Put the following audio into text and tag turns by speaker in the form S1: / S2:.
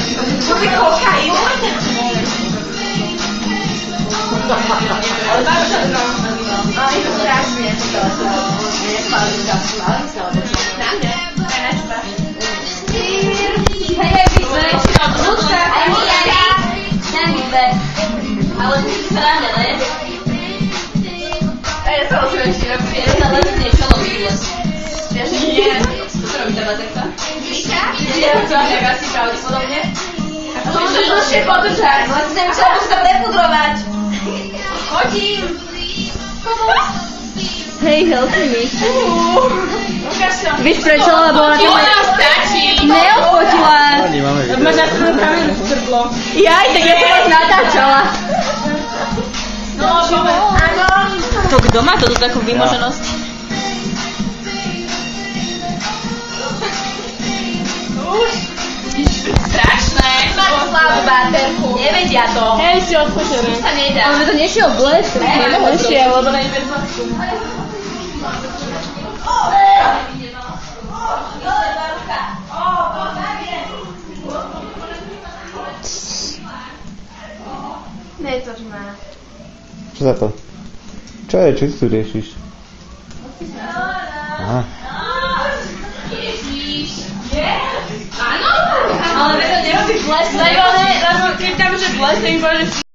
S1: Kúpi kokain. Ale máš sa to. Ale je to krásne. Nespáli sa. Na mne. Aj na teba.
S2: Hej, výzve. Aj my, Dám výzve. Ale ty si sranda, ne?
S1: A ja sa osvedčím.
S2: Ja sa lesne čelo výles.
S1: Vieš, že nie.
S2: Čo robí tá baterka?
S1: Víša? Ja to nejak asi pravdepodobne. A to môžeš dlhšie podržať.
S2: No, ty sa mi chcela musím prepudrovať.
S1: Chodím.
S3: Hej, help me.
S1: Ukáž sa.
S3: Vieš prečo, lebo ona to
S1: Ona stačí.
S3: neodfotila.
S1: Máš na sebe kameru strdlo.
S3: Jaj, tak ja som vás natáčala.
S1: No, povedz. Áno.
S3: To kto má toto takú vymoženosť?
S1: Už. Strašné.
S2: Máš slabú baterku. Nevedia to.
S3: Hej, si odfotené.
S2: Sa nedá.
S3: Ale to nešiel blesk.
S1: Nešiel, lebo na ibe zlasku. Netož ma.
S4: Čo za to? Čo je? Čo si tu riešiš? Aha.
S1: Ježiš. Áno?
S2: Ale to nerobí blesk.
S1: Lebo keď tam, že blesk, tak mi povedal, že